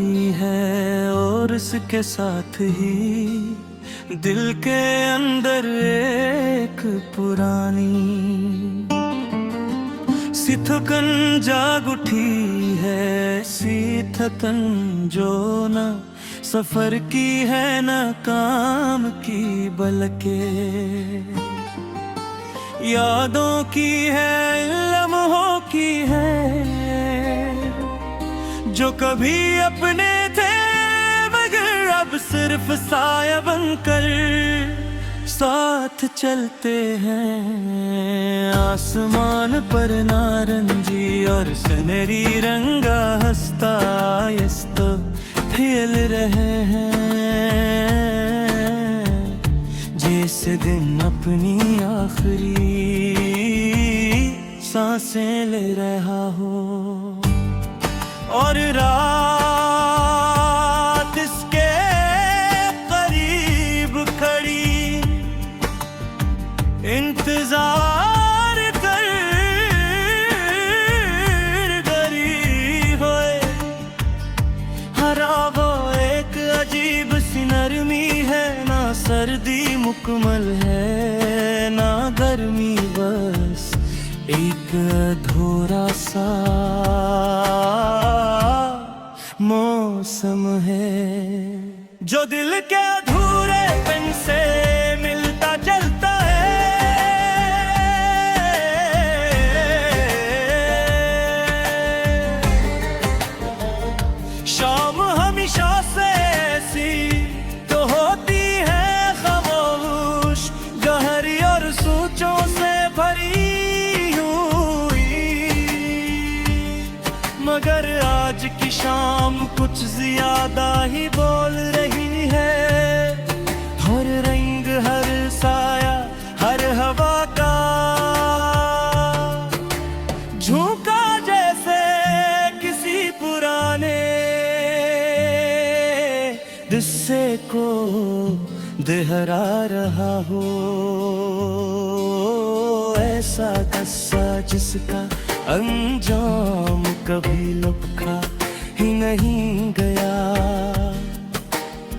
आई है और इसके साथ ही दिल के अंदर एक पुरानी सी थकन जाग उठी है, सी थकन जो न सफर की है न काम की, बल्कि यादों की है, लम्हों की है, जो कभी अपने थे मगर अब सिर्फ साया बनकर साथ चलते हैं। आसमान पर नारंगी और सुनहरी रंगा हंसता आहिस्ता खेल रहे हैं, जैसे दिन अपनी आखिरी सांसें ले रहा हो और रात इसके करीब खड़ी इंतजार कर गरी होए। हरा वो एक अजीब सी नरमी है, ना सर्दी मुकम्मल है ना गर्मी, बस एक अधूरा सा मौसम है, जो दिल के अधूरेपन से मिलता जलता है। शाम हमेशा से ऐसी तो होती है खामोश, गहरी और सोचों से भरी हुई, मगर आज की शाम कुछ ज्यादा ही बोल रही है। हर रंग हर साया हर हवा का झोंका जैसे किसी पुराने किस्से को दोहरा रहा हो। ऐसा किस्सा जिसका अंजाम कभी लिखा ही नहीं गया।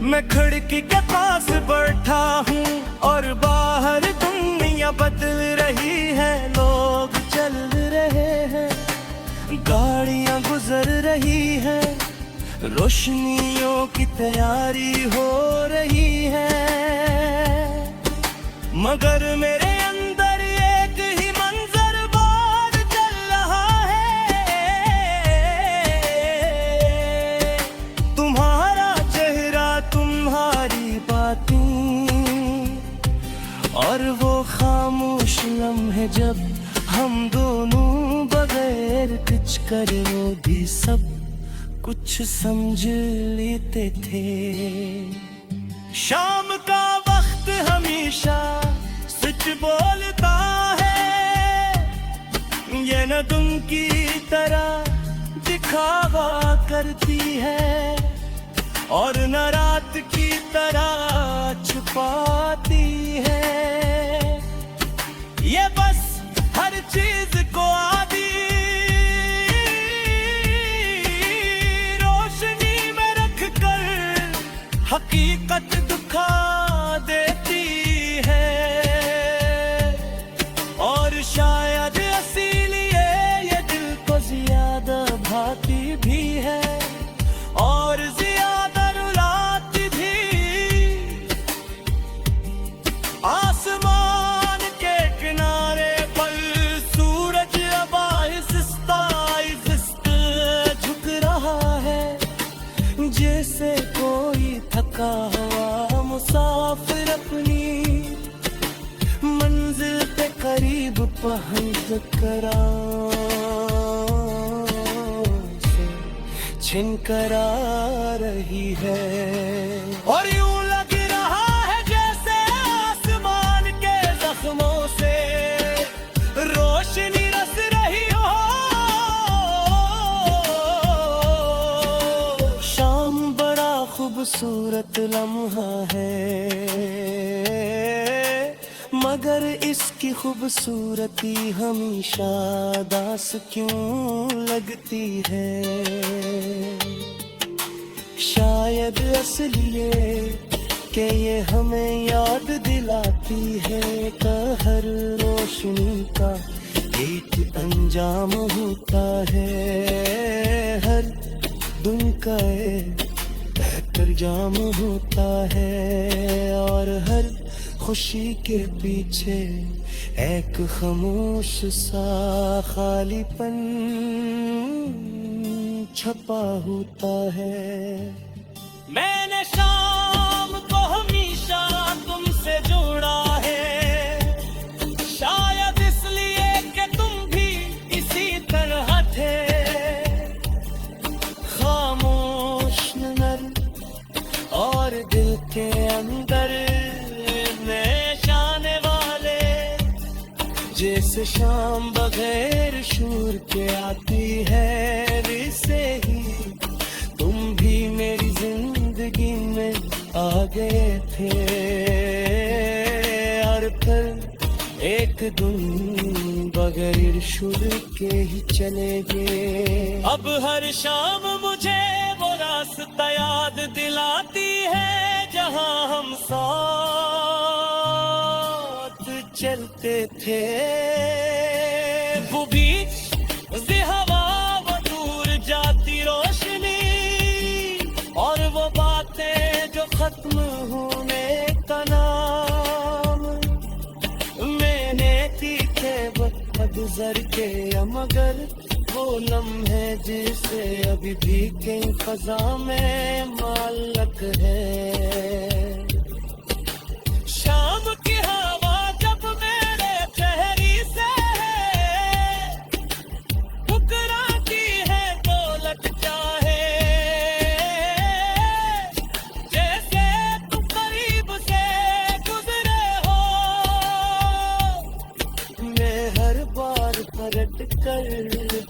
मैं खिड़की के पास बैठा हूँ और बाहर दुनिया बदल रही है, लोग चल रहे हैं, गाड़ियाँ गुजर रही हैं, रोशनियों की तैयारी हो रही है, मगर मेरे अंदर एक ही मंजर बार चल रहा है। तुम्हारा चेहरा, तुम्हारी बातें और वो खामोश लम्हे जब हम दोनों बगैर कुछ करे वो भी सब कुछ समझ लेते थे। शाम का वक्त हमेशा सच बोलता है, ये न तुम की तरह दिखावा करती है और न रात की तरह छुपाती है। ये बस हर चीज को आदि हकीकत दिखा देती है, और शायद इसीलिए ये दिल को ज्यादा भाती भी है और ज्यादा रुलाती भी। आसमान के किनारे पर सूरज अब आहिस्ता आहिस्ता झुक रहा है, जैसे कोई थका हुआ मुसाफिर अपनी मंजिल पे करीब पहुंच कर छिन कर आ रही है। और यूं लग रहा है जैसे आसमान के जख्मों से रोशनी रस रही हो। शाम बड़ा खूबसूरत लम्हा है, मगर इसकी खूबसूरती हमेशा दास क्यों लगती है। शायद असलिए कि ये हमें याद दिलाती है कि हर रोशनी का एक अंजाम होता है, हर दिन का एक जाम होता है, और हर खुशी के पीछे एक खामोश सा खालीपन छपा होता है। मैंने शाम को हमेशा तुमसे जोड़ा है, शायद इसलिए कि तुम भी इसी तरह थे, खामोश नर और दिल के अंदर में शाने वाले, जैसे शाम बगैर शोर के आती है, वैसे ही तुम भी मेरी जिंदगी में आ गए थे, और फिर एक दिन बगैर शुरू के ही चले गए। अब हर शाम मुझे वो रास्ता याद दिलाती है जहां हम साथ चलते थे, वो बीच से हवा, वो दूर जाती रोशनी, और वो बातें जो खत्म होने का नाम मैंने तीखे वक्त गुजर के, मगर वो लम्हे जिसे अभी भी कहीं खजा में मालक है। शाम की हवा जब मेरे चेहरे से ठुकराती है तो लगता है जैसे तुम करीब से गुजरे हो। मैं हर बार पलट कर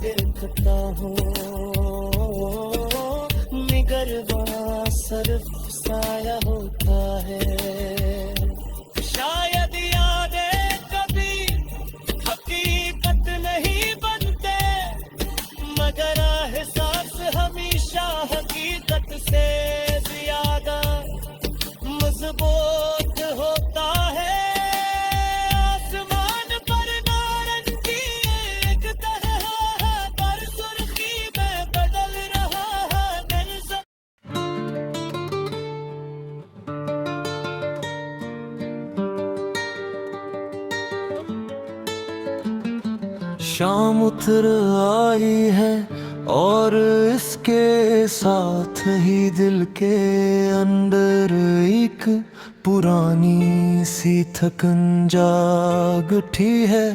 देखता हूँ, निगरवा सिर्फ साया होता है। शायद यादें कभी हकीकत नहीं बनते, मगर एहसास हमेशा हकीकत से ज्यादा मजबूत होता है। आसमान पर नारंगी एक तरह है, पर सुर्खी में बदल रहा है मंजर। शाम उतर आई है और इसके साथ ही दिल के अंदर एक पुरानी सी थकन जाग उठी है,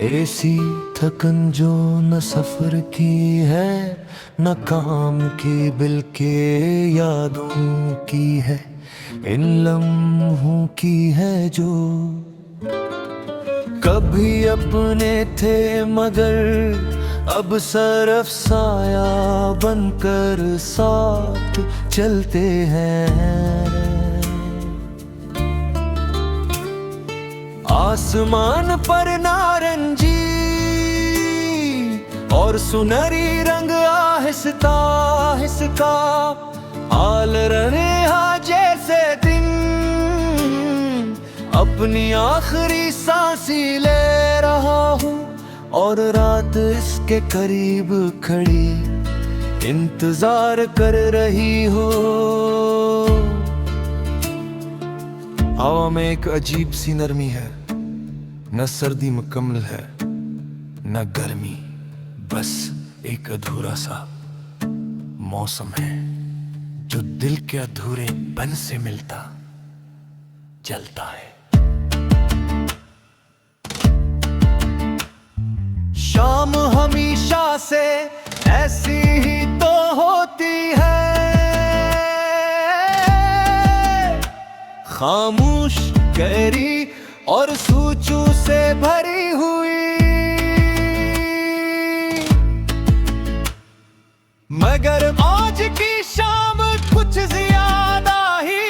ऐसी थकन जो न सफर की है न काम की, बल्कि यादों की है, इन लम्हों की है जो कभी अपने थे मगर अब सरफ साया बनकर साथ चलते हैं। आसमान पर नारंगी और सुनहरी रंग आहिस्ता आहिस्ता हाल रहे हाँ जैसे दिन अपनी आखिरी सांसी ले रहा हूँ, और रात इसके करीब खड़ी इंतजार कर रही हो। हवा में एक अजीब सी नरमी है, न सर्दी मुकम्मल है न गर्मी, बस एक अधूरा सा मौसम है जो दिल के अधूरे बन से मिलता जलता है। शाम हमेशा से ऐसी ही तो होती है, खामोश गहरी और सूचू से भरी हुई, मगर आज की शाम कुछ ज्यादा ही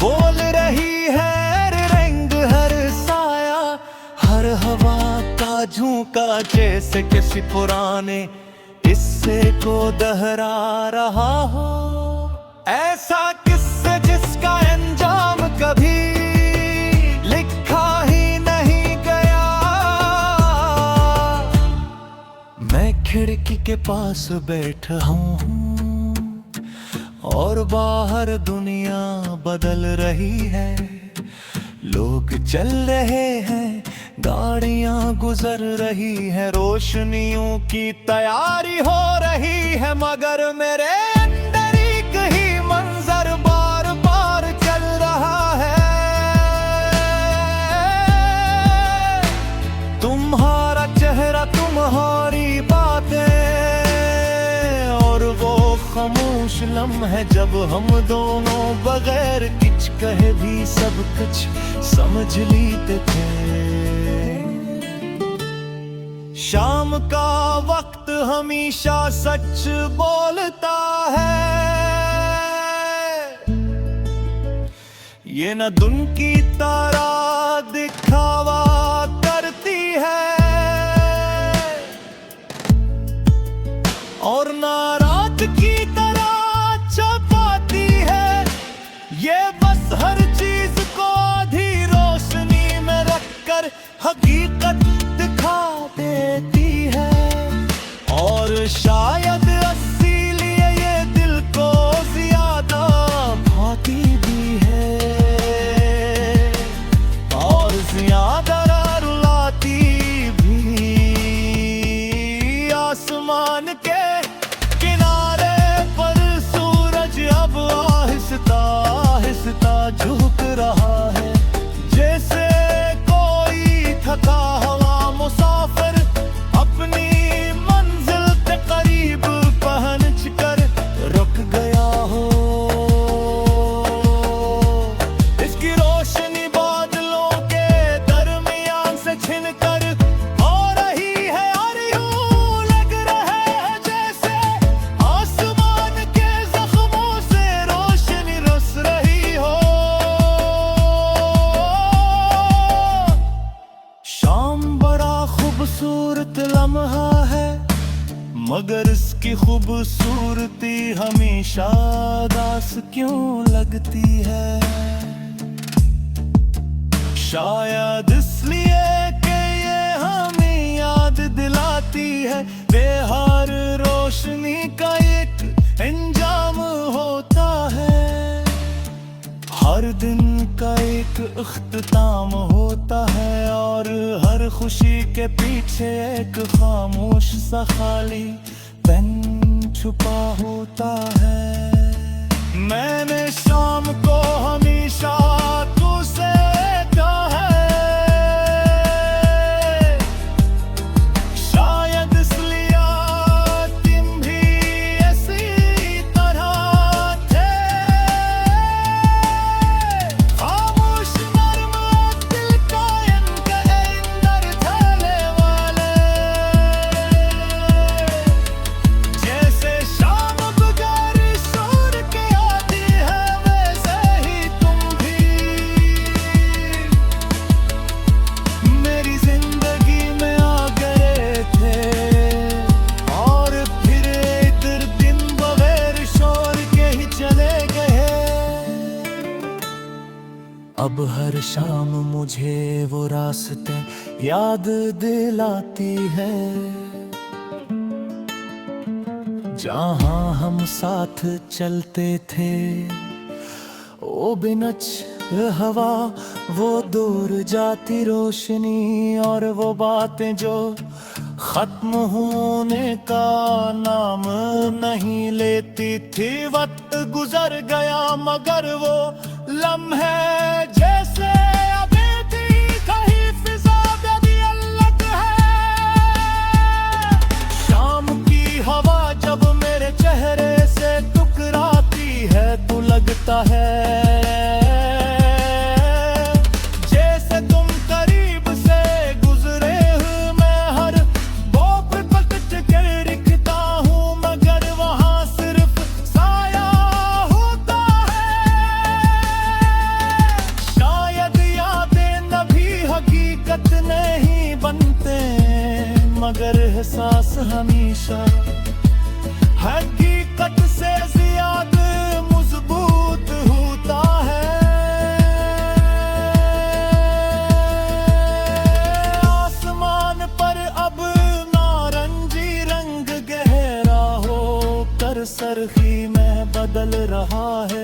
बोल रही है। हर रंग हर साया हर हवा का झोंका जैसे किसी पुराने किस्से को दोहरा रहा हो। के पास बैठा हूँ और बाहर दुनिया बदल रही है। लोग चल रहे हैं, गाड़ियां गुजर रही है, रोशनियों की तैयारी हो रही है, मगर मेरे अंदर एक ही मंजर बार बार चल रहा है। तुम्हारा चेहरा, तुम्हारी बातें और वो खामोश लम्हे जब हम दोनों बगैर कुछ कहे भी सब कुछ समझ लेते थे। शाम का वक्त हमेशा सच बोलता है, ये न धुन की तरह दिखावा करती है और ना रात की तरह छुपाती है। ये बस हर चीज को आधी रोशनी में रखकर हकीकत दिखा देती है और शायद इसीलिए ये दिल को ज्यादा भाती भी है और ज्यादा रुलाती भी। आसमान के किनारे पर सूरज अब आहिस्ता आहिस्ता झुक रहा है, जैसे कोई थका हुआ मुसाफिर अपनी मंजिल के करीब पहुंच कर रुक गया हो। इसकी रोशनी बादलों के दरमियान से छिनकर आ रही है और यूं लग रहा है जैसे आसमान के जख्मों से रोशनी रस रही हो। शाम बड़ा खूबसूरत लम्हा है, मगर इसकी खूबसूरती हमेशा उदास क्यों लगती है। शायद इसलिए कि ये हमें याद दिलाती है बेहार रोशनी का एक इंजाम होता है। हर दिन का एक इख्तिताम होता है और हर खुशी के पीछे एक खामोश सा खाली पेन छुपा होता है। मैंने शाम को हमेशा तुझसे कहा है, शायद इसलिए तुम भी इसी तरह थे। खामोश नर्म दिल का इनके अंदर ढलने वाले, जैसे शाम बगैर सूर के आती है वैसे ही तुम भी मेरी जिंदगी में आ गए थे और फिर एक दिन बगैर शोर के ही चले गए। अब हर शाम मुझे वो रास्ते याद दिलाती है जहां हम साथ चलते थे। ओ बिनच हवा, वो दूर जाती रोशनी और वो बातें जो खत्म होने का नाम नहीं लेती थी। वक्त गुजर गया मगर वो लम्हे जैसे अभी भी कहीं फिजा में भी अलग है। शाम की हवा जब मेरे चेहरे से टकराती है तो लगता है जैसे तुम करीब से गुजरे हो। मैं हर बोप पलट कर दिखता हूँ मगर वहाँ सिर्फ साया होता है। शायद यादें नभी हकीकत नहीं बनते मगर एहसास हमेशा हकीकत से ज्यादा मजबूत होता है। आसमान पर अब नारंगी रंग गहरा बदल रहा है।